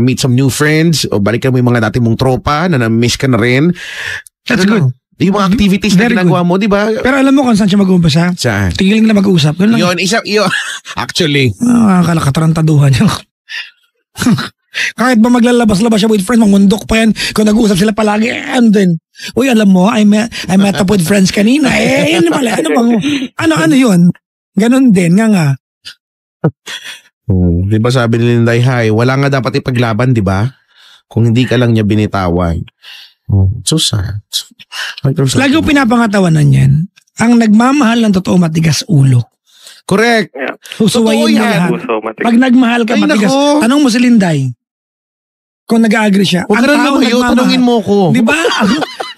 meet some new friends, o balik ka mo yung mga dati mong tropa na na-miss ka na rin. That's good. Yung mga activities na Very ginagawa mo, di ba? Pero alam mo kung saan siya mag-uumpisa? Saan? Tigiling na mag-uusap. Ganun lang. Yun, actually. Kalakatarantaduhan niya. Kahit ba maglalabas-labas siya with friends, mangundok pa yan. Kung nag-uusap sila palagi, and then, uy, alam mo, I met up with friends kanina. Yan pala, ano yun? Ganon din, nga. Di ba sabi ni Linday, wala nga dapat ipaglaban, di ba? Kung hindi ka lang niya binitawan. So sad. Lagi ko pinapangatawanan yan. Ang nagmamahal ng totoo matigas ulo. Correct. Yeah. Husuwayin mo Totoo yan. lahat. Puso, matigas. Pag nagmahal ka, Ay, matigas. nako. Tanong mo si Linday. Kung nag-agree siya. Huwag ka na taong lumayo, nagmamahal- tanungin mo ko. Di ba?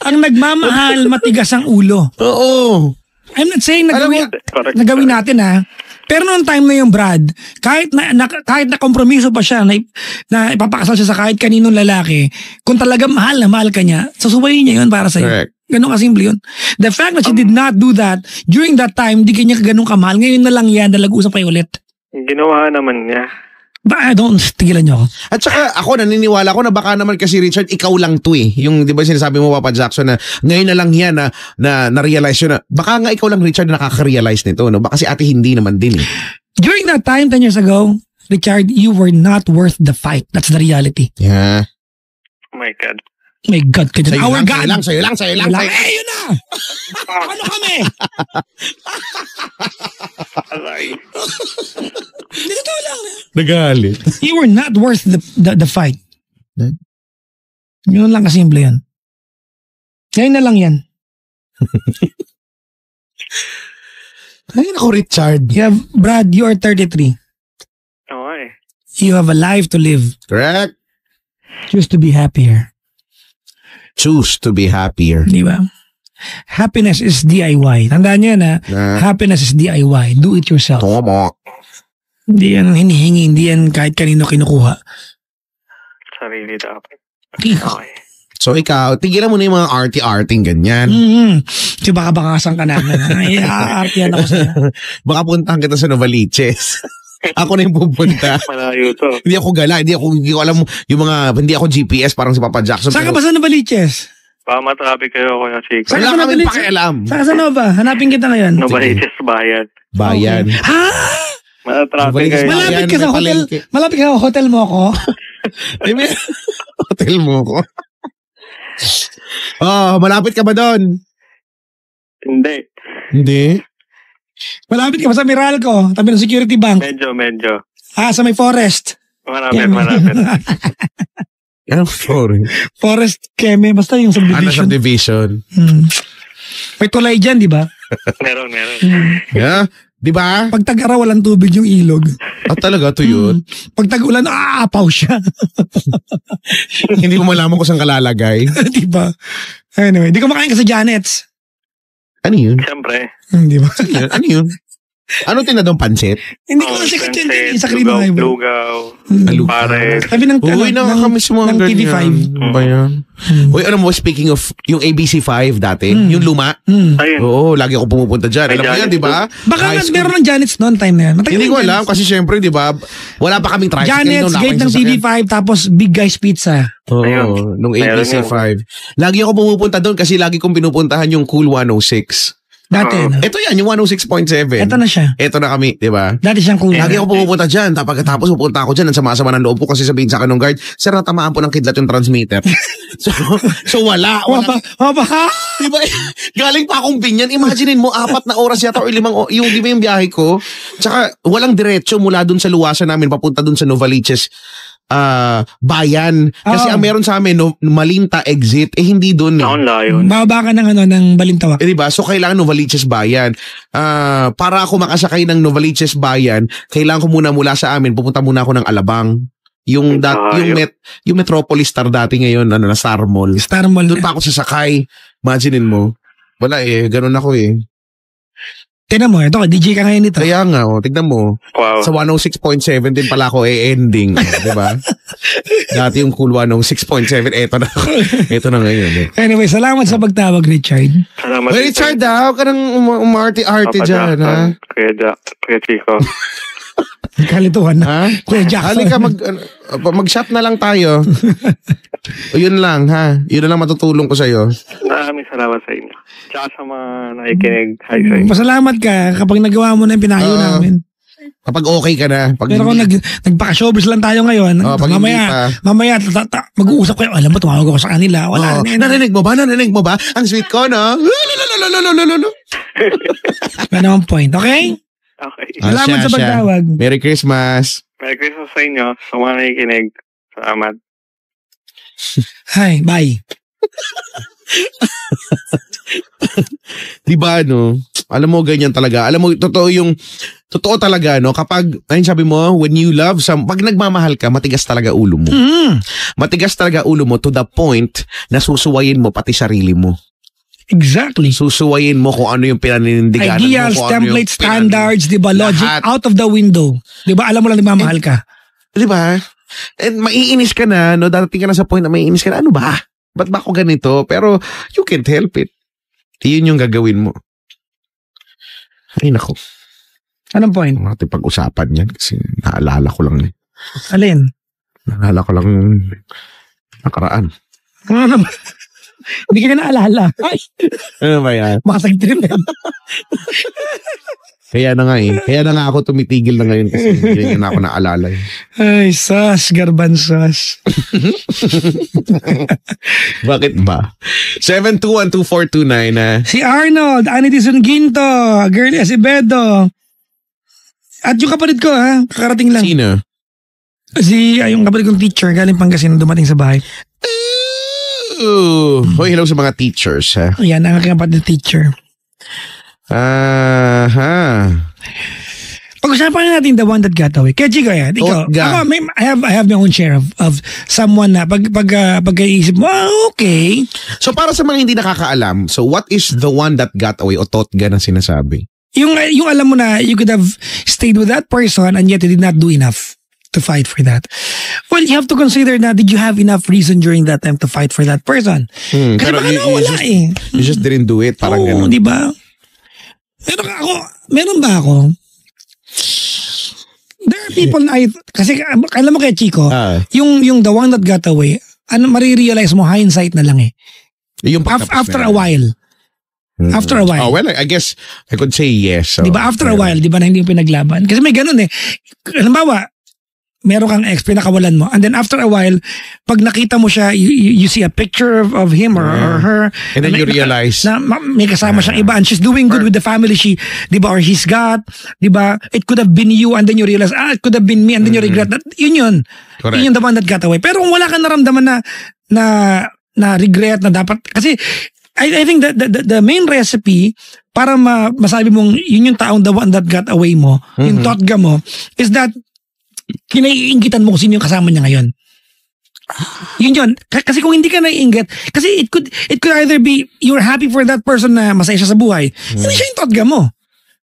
Ang nagmamahal, matigas ang ulo. Oo. I'm not saying Alam Correct. nagawin natin ha. Pero noong time na yung Brad, kahit na kompromiso pa siya na ipapakasal siya sa kahit kaninong lalaki, kung talaga mahal na mahal ka niya, susubayin niya yun para sa'yo. Correct. Ganun kasimple yun. The fact that she did not do that, during that time, di kanya ganun kamahal. Ngayon na lang yan, nag-usap kayo ulit. Ginawa naman niya. Ba, don't, tigilan niyo ako. At saka ako naniniwala ko na baka naman kasi Richard, ikaw lang to eh. Yung di ba sinasabi mo Papa Jackson na ngayon na lang yan na realize yun na baka nga ikaw lang Richard na nakaka-realize nito. No? Baka si ate hindi naman din eh. During that time, 10 years ago, Richard, you were not worth the fight. That's the reality. Yeah. Oh my God. My God, ka dyan. Our God. Sa'yo lang. Eh, yun na! Ano kami? Alay. Hindi totoo lang. Nagalit. You were not worth the fight. Yun lang kasimple yan. Ngayon na lang yan. Ay, naku Richard. Brad, you are 33. Okay. You have a life to live. Correct. Choose to be happier. Choose to be happier. Di ba? Happiness is DIY. Tandaan niyo na, happiness is DIY. Do it yourself. Tama. Hindi yan hinihingi, hindi yan kahit kanino kinukuha. Sarili dapat. Okay. So ikaw, tigilan mo na yung mga arty-arting ganyan. So baka bakasan ka namin. Ay, aartiyan ako sa'yo. Baka puntahan kita sa Novaliches. Ako na yung pupunta. Malayo to. Hindi ako gala, hindi ko alam yung mga, hindi ako GPS parang si Papa Jackson. Saan ka ba sa Novaliches? Baka matraffic kayo, Kuya Chico. Saan ka sa Wala kaming Novaliches? pakialam. Saan ka sa Nova? Hanapin kita ngayon. Novaliches bayan. Bayan. Ha? Matraffic Novaliches kayo. bayan. Malapit ka sa may hotel. palengke. Malapit ka sa hotel mo ako. Ay, may hotel mo ko. Oh, malapit ka ba doon? Hindi. Hindi. Malapit ka ba sa Meralco? Tabi ng Security Bank. Medyo. Sa may forest. Marapit. Ano, sorry. Forest Keme. Basta yung Ano subdivision. subdivision? May tulay dyan, di ba? Meron. Yeah? Di ba? Pag tag-araw, walang tubig yung ilog. At talaga to yun. Pag tag-ulan, aapaw siya. Hindi mo malaman kung saan kalalagay. di ba? Anyway, di ko makain ka sa Janet's. Ano yun? Siyempre. Di ba? Ano yun? Ano tinadong pansit? Hindi ko kasi Pansit, yun sa Krino Highway. lugaw, Lugaw. pares. Sabi ng, Uy, nakakamiss mo ng ang TV5. ganyan. Ano ba yan? Uy, ano mo, speaking of yung ABC5 dati, yung luma. Ayun. Oo, lagi ako pumupunta dyan. May Alam mo yan, Janet's di ba? Baka High nga school. meron ng Janet's noon time na yan. Matagal Hindi na ko yung alam kasi syempre, di ba, wala pa kaming tricycle. Janet's, nung gate ng TV5, tapos Big Guys Pizza. Oo, Ayun. nung Meron ABC5. Lagi ako pumupunta doon kasi lagi kong pinupuntahan yung Cool 106. Dati, no? Ito yan, yung 106.7. Ito na siya. Ito na kami, di ba? Dati siyang cool. Lagi ako pumupunta dyan. Tapos pupunta ako dyan. Ang sama-sama ng loob ko kasi sabihin sa akin ng guard, sir, natamaan po ng kidlat yung transmitter. So wala. Diba? Galing pa akong Binyan. Imaginein mo, 4 na oras yata o 5 yung di ba yung biyahe ko? Tsaka walang diretso mula dun sa luwasan namin papunta dun sa Novaliches bayan. Kasi ang meron sa amin Malinta exit, hindi dun. Layo. Bababa ka ng Balintawak. Diba? So kailangan Novaliches bayan. Para ako makasakay ng Novaliches bayan, kailangan ko mula sa amin, pupunta muna ako ng Alabang. Yung Metropolis Star dati ngayon, na Star Mall. Star Mall. Doon pa ako sasakay. Imaginein mo. Wala ganun ako Tignan mo, ito, DJ ka ngayon nito. Kaya nga, tignan mo. Wow. Sa 106.7 din pala ako ending. Diba? Dati yung cool 106.7, eto na ngayon. Anyway, salamat sa pagtawag, Richard. Salamat. Richard, huwag ka nang umarte-arte dyan, ha? Kuya Chico. Kalituhan na. Ha? Kuya Jackson. Halika, mag-shop na lang tayo. Yun lang, ha? Yun na lang matutulong ko sa'yo. Maraming salamat sa inyo. Tsaka sa mga nakikinig. Hi sa inyo. Pasalamat ka kapag nagawa mo na yung pinayo namin. Kapag okay ka na. Pero kung nagpaka-showbiz lang tayo ngayon, mamaya mag-uusap kayo, alam mo, tumawag ako sa kanila. Wala. Narinig mo ba? Ang sweet ko, no? Wala naman point, okay? Okay. Salamat sa pagtawag. Merry Christmas. Merry Christmas sa inyo. Sa mga nakikinig. Salamat. Hi, bye. Diba, no? Alam mo, ganyan talaga. Alam mo, totoo talaga, no? Kapag, ayun sabi mo, when you love pag nagmamahal ka, matigas talaga ulo mo. Matigas talaga ulo mo to the point na susuwayin mo pati sarili mo. Exactly. Susuwayin mo kung ano yung pinaninindiganan mo. Ideals, template, standards, diba? Logic, out of the window. Diba? Alam mo lang nagmamahal ka. Diba? And maiinis ka na, no? Darating ka na sa point na maiinis ka na, ano ba? Ba't ba ako ganito? Pero you can't help it. Yun yung gagawin mo. Ay, naku. Anong point? Natin pag-usapan yan kasi naalala ko lang. Alin? Naalala ko lang nakaraan. Ano naman? Hindi ka na naalala. Ay! Ano ba yan? Makasagtrip yan. Kaya na nga ako tumitigil na ngayon kasi hindi na ako naalala. Ay, sas, garbansas. Bakit ba? 7212429 Si Arnold, Anitison Ginto, Girlie Acevedo. At yung kapatid ko, kakarating lang. Sino? Yung kapatid kong teacher, galing Pangasinan, dumating sa bahay. Hoy, hello sa mga teachers, ha? Yan, ang aking kapatid teacher. Pag-usapan natin the one that got away. Kaya Chico, ikaw, ako, I have my own share of someone na pagkaisip mo, okay. So para sa mga hindi nakakaalam, so what is the one that got away o totga na sinasabi? Yung alam mo na you could have stayed with that person and yet you did not do enough to fight for that. Well, you have to consider na did you have enough reason during that time to fight for that person? Kasi baka nawala You just didn't do it. Parang ganun. Di ba? Meron ba ako? There are people na, kasi alam mo kay Chico, yung the one that got away, marirealize mo, hindsight na lang Yung after a while. After a while. Oh, well, I guess I could say yes. So, di ba? After a while, di ba na hindi yung pinaglaban? Kasi may ganun halimbawa, meron kang ex, pinakawalan mo. And then after a while, pag nakita mo siya, you see a picture of him or her. And then you realize na may kasama siyang iba and she's doing good with the family di ba, or he's got, di ba, it could have been you and then you realize, it could have been me and then you regret that. Yun. Correct. Yun yung the one that got away. Pero kung wala kang naramdaman na regret na dapat, kasi I think the main recipe para masabi mong yun yung taong the one that got away mo, yung totga mo, is that kinaiinggitan mo kung sino yung kasama niya ngayon. Yun. Kasi kung hindi ka naiinggit, kasi it could either be you're happy for that person na masaya siya sa buhay, hindi siya yung totga mo.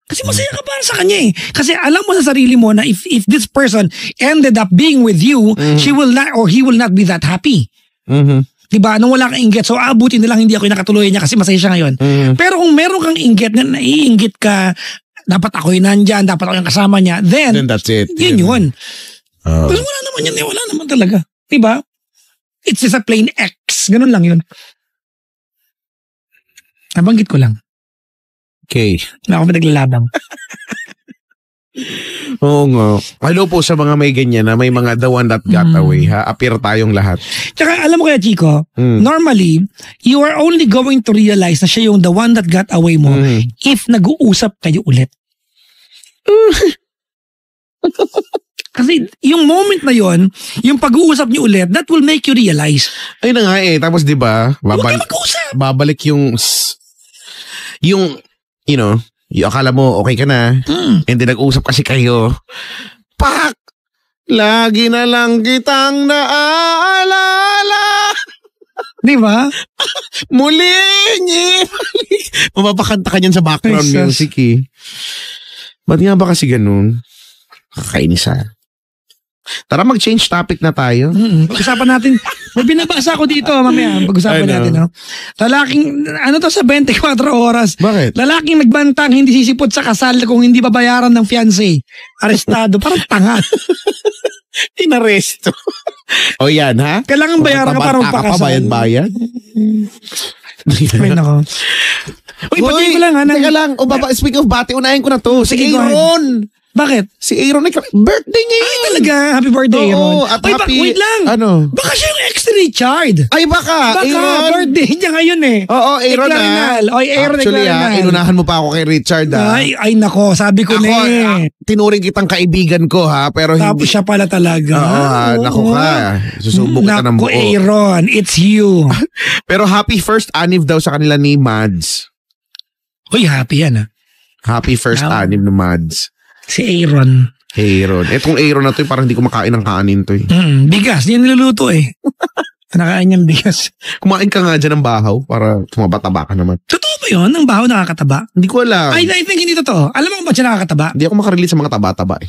Kasi masaya ka para sa kanya Kasi alam mo sa sarili mo na if this person ended up being with you, she will not or he will not be that happy. Diba? Nung wala kang inggit, so buti na lang hindi ako yung nakatuloy niya kasi masaya siya ngayon. Pero kung meron kang inggit na naiinggit ka, dapat ako yung nandyan, dapat ako yung kasama niya, then that's it. Yun. Pero wala naman yun, wala naman talaga. Diba? It's just a plain X. Ganun lang yun. Nabanggit ko lang. Okay. Na ako naglalabang. Oo nga. Hello po sa mga may ganyan na may mga the one that got away, ha? Appear tayong lahat. Tsaka alam mo kaya, Chico, normally, you are only going to realize na siya yung the one that got away mo if nag-uusap kayo ulit. Kasi yung moment na yon, yung pag-uusap niyo ulit, that will make you realize. Ayun na nga eh. Tapos di ba, Huwag kayo mag-uusap. babalik yung, you know, yung akala mo okay ka na, and then nag-usap kasi kayo. Pak! Lagi na lang kitang naaalala. Di ba? Muling ibalik. Mapapakanta ka niyan sa background Ay, sus. music eh. Ba't nga ba kasi ganun? Kakainis ha. Tara mag-change topic na tayo. Pag-usapan natin. May binabasa ako dito mamaya. Pag-usapan Ano? natin. No? Lalaking, ano to sa 24 oras? Bakit? Lalaking nagbantang hindi sisipot sa kasal kung hindi babayaran ng fiancé. Arestado. Parang tanga. Inaresto. O yan ha? Kailangan bayaran ka para Pabata magpakasal. Bayad-bayad. Ay, nako. Uy, pati ko lang ha. Teka lang. Speaking of bati, unahin ko na to. Si Sige, go ahead. Aaron. Bakit? Si Aaron, birthday niya Ay, yun. talaga. Happy birthday, Oo, Aaron. at Uy, happy- wait lang. ano? Baka siya yung ex ni Richard. Ay baka, Baka, Aaron. birthday niya ngayon eh. Oo, Aaron Declarinal. Oy, Aaron Actually Declarinal. inunahan mo pa ako kay Richard Ay, nako. Sabi ko Ako, na eh. tinuring kitang kaibigan ko ha, pero Tapos hindi. siya pala talaga. Oo ha, naku ka. Susubok kita ng Naku, buo. Aaron. It's you. Pero happy first anniv daw sa kanila ni Mads. Uy, happy yan ah. Happy first Wow. anniv ni Mads. Si Aaron. Aaron. Etong Aaron na to, parang hindi ko makain ng kanin to eh. Bigas. Yan niluluto eh. Nakain niyang bigas. Kumain ka nga dyan ng bahaw para tumaba-taba ka naman. Totoo ba yun? Ang bahaw nakakataba? Hindi ko alam. I think hindi totoo. Alam mo kung ba't siya nakakataba? Hindi ako makarelate sa mga taba-taba eh.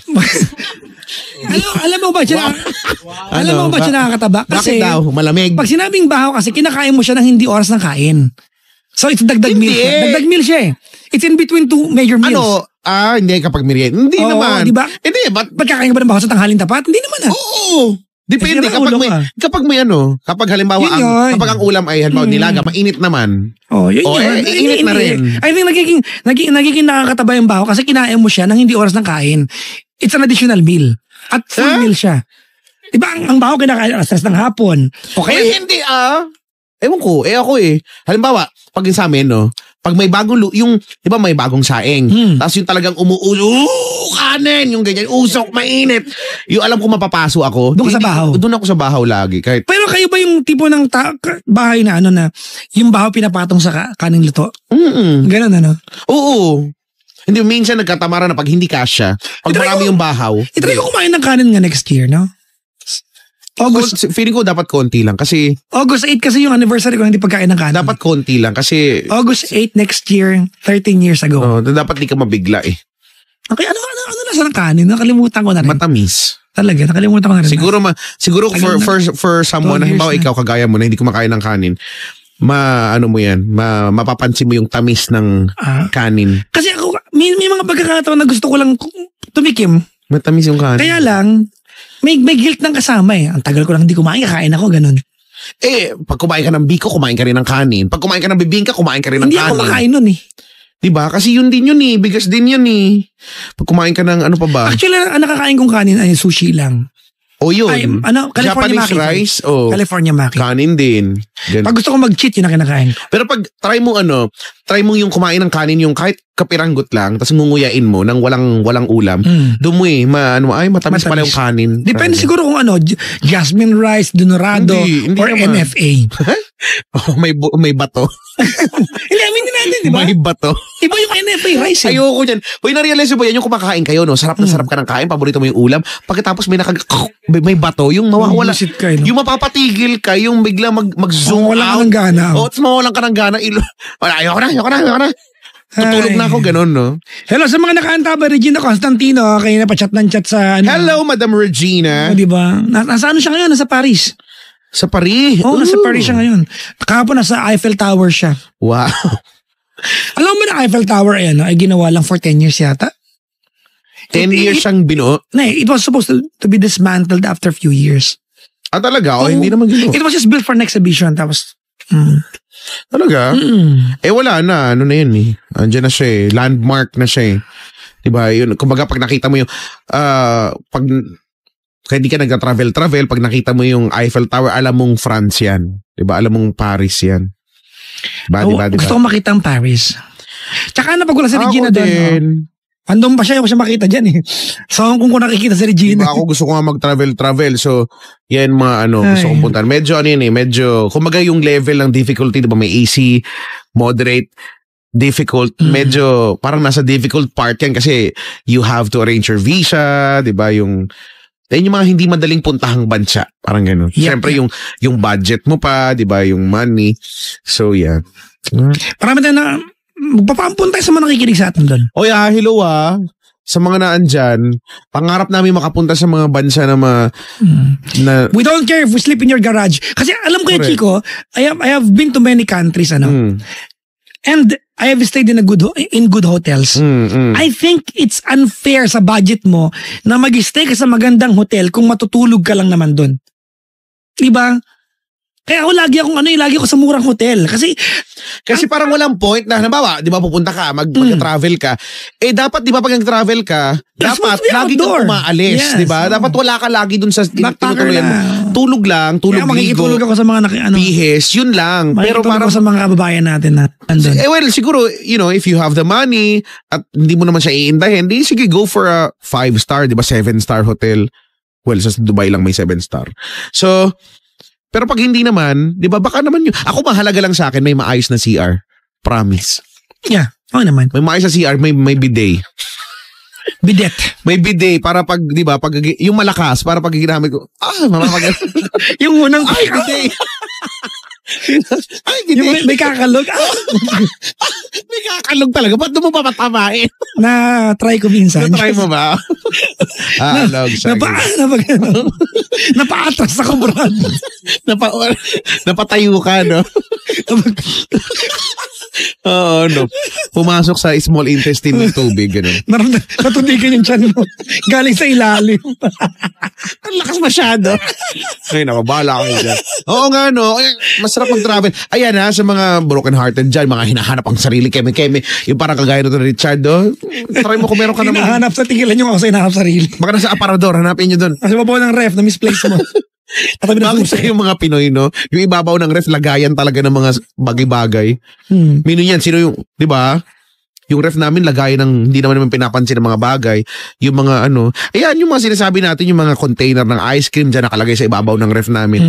alam mo ba siya alam mo ba siya nakakataba? Bakit daw? Malamig. Pag sinabing bahaw kasi kinakain mo siya ng hindi oras ng kain. So it's dagdag meal Hindi. siya. Dagdag meal siya eh. It's in between two major meals. Hindi kapag merienda. Hindi Oo, naman. di ba? Hindi, ba't? Ba't kakain ka ba ng bahaw sa tanghaling tapat? Hindi naman ah. Oo. Depende. Kasi ulo ka. Kapag halimbawa, Yun yun. kapag ang ulam ay halimbawa nilaga, mainit naman. Oh, yun Oh, yun. init na rin. I think nagiging nakakataba yung bahaw kasi kinain mo siya ng hindi oras ng kain. It's an additional meal. At full meal siya. Diba ang bahaw kinakain alas 3 ng hapon. Okay? Ay, hindi Ewan ko, ako halimbawa, pag sa amin, pag may bagong, di ba may bagong saing, tapos yung talagang umuulo, kanin, yung ganyan, usok, mainit, yung alam ko mapapaso ako. Doon ka sa bahaw? Doon ako sa bahaw lagi. Kahit, Pero kayo ba yung tipo ng bahay na na yung bahaw pinapatong sa kaning luto? Ganun ano? oo. Hindi, minsan nagkatamara na pag hindi kasya, pag marami yung bahaw. Itry ko kumain ng kanin nga next year, no? Feeling ko dapat konti lang kasi August 8 kasi yung anniversary ko hindi pagkain ng kanin. dapat konti lang kasi August 8 next year, 13 years ago. dapat di ka mabigla eh. Okay, ano nasa ng kanin? Nakalimutan ko na rin. Matamis. Talaga, nakalimutan ko na rin. Siguro for someone, 12 years halimbawa na. ikaw kagaya mo na hindi kumakain ng kanin, mapapansin mo yung tamis ng kanin. Kasi ako, may mga pagkakataon na gusto ko lang tumikim. Matamis yung kanin. Kaya lang, may guilt ng kasama eh. Ang tagal ko lang hindi kumain, kakain ako, ganun. Pag kumain ka ng biko, kumain ka rin ng kanin. Pag kumain ka ng bibingka, kumain ka rin ng Hindi kanin. ako makain nun eh. Diba? Kasi yun din yun eh. Bigas din yun eh. Pag kumain ka ng ano pa ba? Actually, ang nakakain kong kanin ay sushi lang. O yun. Ay, California Japanese maki. rice. O California maki. kanin din. Ganun. Pag gusto ko mag-cheat, yun ang kinakain ko. Pero pag try mo yung kumain ng kanin, yung kahit kapiranggot lang, tapos ngunguyain mo ng walang ulam, doon mo matamis pala yung kanin. Depende siguro kung jasmine rice, Donorado, Hindi or naman. NFA. May bato. Hindi, aminin natin, di ba? May bato. Iba yung NFA rice eh. Ayoko dyan. Hoy, na-realize mo ba yan yung kumakain kayo, no? Sarap na sarap ka ng kain, paborito mo yung ulam. Pagkatapos may bato, yung mawawala. Bullshit ka, no? Yung mapapatigil ka, yung bigla mag-zoom Wala ka out. ng gana. Oo, tapos mawalan ka ng gana. Ayoko na. Tutulog na ako, ganun, no? Hello sa mga nakaantaba, Regina Constantino. Kayo na pa-chat ng chat sa... Hello, Madam Regina. Di ba? Nasa ano siya ngayon? Nasa Paris. Sa Paris. Oo, nasa Paris siya ngayon. Kahapon nasa Eiffel Tower siya. Wow. Alam mo na Eiffel Tower ay ginawa lang for 10 years yata? 10 years siyang binuo. It was supposed to be dismantled after a few years. Talaga? Hindi naman ginuo. It was just built for an exhibition. Tapos... Talaga? Wala na. Ano na yun eh. Andiyan na siya eh. Landmark na siya eh. Diba? Yun, kumbaga pag nakita mo yung, pag hindi ka nagka-travel, pag nakita mo yung Eiffel Tower, alam mong France yan. Diba? Alam mong Paris yan. Diba? Gusto ko makita ang Paris. Tsaka napagula si Regina doon. Andun pa siya, yung siya makita dyan eh. So, kung nakikita si Regina. Diba, ako gusto ko nga mag-travel. So, yan mga gusto kong puntahan. Medyo medyo, kumbaga yung level ng difficulty, diba, may easy, moderate, difficult, medyo, parang nasa difficult part yan kasi you have to arrange your visa, diba, yung mga hindi madaling puntahang bansa. Parang gano'n. Siyempre, yung budget mo pa, diba, yung money. So, yeah. Marami tayo na, magpapaampun tayo sa mga nakikinig sa atin doon. Hello sa mga naan dyan, pangarap namin makapunta sa mga bansa na we don't care if we sleep in your garage. Kasi alam ko yung Chico, I have been to many countries, and I have stayed in good hotels. I think it's unfair sa budget mo na mag-stay ka sa magandang hotel kung matutulog ka lang naman doon. Diba? Kaya lagi ako sa murang hotel. Kasi parang walang point na, halimbawa, di ba pupunta ka, mag-travel ka. Dapat, di ba pag nag-travel ka, dapat lagi kang umaalis, di ba? Dapat wala ka lagi dun sa tinutuluyan mo. Tulog lang, ligo. Makikitulog ako sa mga Pihes, yun lang. Pero parang sa mga kababayan natin na andun. Well, siguro, if you have the money at hindi mo naman siya iindahin, sige, go for a 5-star, di ba? 7-star hotel. Well, sa Dubai lang may 7-star. So, pero pag hindi naman, di ba, baka naman yun. Ako mahalaga lang sa akin, may maayos na CR. Promise. Yeah, naman. May maayos na CR, may bidet. Bidet. May bidet para pag, di ba, yung malakas, para pag ginamit ko, yung unang, bidet. Yung may kakalog. May kakalog talaga. Ba't mo pa matamain? Na-try ko minsan. Na-try mo ba? Napaatras ako, Brad. Napatayo ka, no? Oo, no. Pumasok sa small intestine ng tubig, gano'n. Natubigan yung tiyan mo. Galing sa ilalim. Ang lakas masyado. Ay, nakabala kayo dyan. Oo nga, no. Masarap mag-travel. Ayan ha, sa mga broken-hearted dyan, mga hinahanap ang sarili, keme-keme. Yung parang kagaya nito na Richard, try mo kung meron ka naman. Hinahanap sa tingilan yung ako sa hinahanap sarili. Baka nasa aparador, hanapin nyo doon. Kasi babaw ng ref, na-misplace mo. Bakit sa yung mga Pinoy, no? Yung ibabaw ng ref, lagayan talaga ng mga bagay-bagay. Mino yan, sino yung, di ba? Yung ref namin, lagayan ng, hindi naman pinapansin ng mga bagay. Yung mga ayan, yung mga sinasabi natin, yung mga container ng ice cream dyan nakalagay sa ibabaw ng ref namin.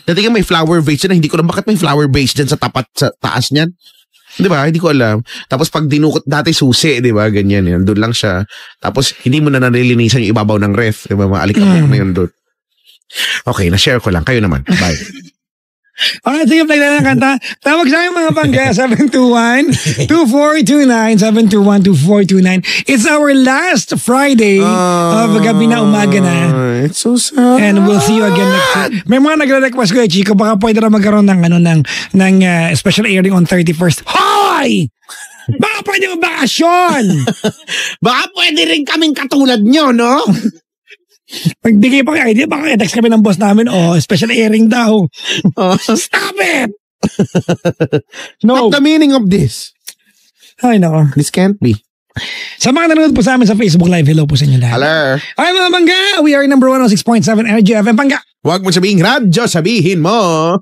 Dati nga may flower vase dyan, hindi ko alam bakit may flower vase dyan sa taas niyan. Di ba? Hindi ko alam. Tapos pag dinukot dati susi, di ba? Ganyan yan. Doon lang siya. Tapos hindi mo na nalilinisan yung ibabaw ng ref. Di ba? Mga alikabok na yun doon. Okay, na-share ko lang. Kayo naman. Bye. Alright, sige, play na ng kanta. Tawag sa akin mga pangga, 721-2429, 721-2429. It's our last Friday of gabi na umaga na. It's so sad. And we'll see you again next week. May mga nagre-request ko, Chico, baka pwede na magkaroon ng special airing on 31st. Hoy! Baka pwede magbakasyon! Baka pwede rin kaming katulad nyo, no? Pagbigay pa kayo idea, baka i-text kami ng boss namin, special airing daw. Stop it! No. What's the meaning of this? Ay, nako. This can't be. Sa mga nanonood po sa amin sa Facebook Live, hello po sa inyo lahat. Hello. Ay, mga Pangga, we are number 106.7 Energy FM. Pangga. Huwag mo sabihin radyo, sabihin mo.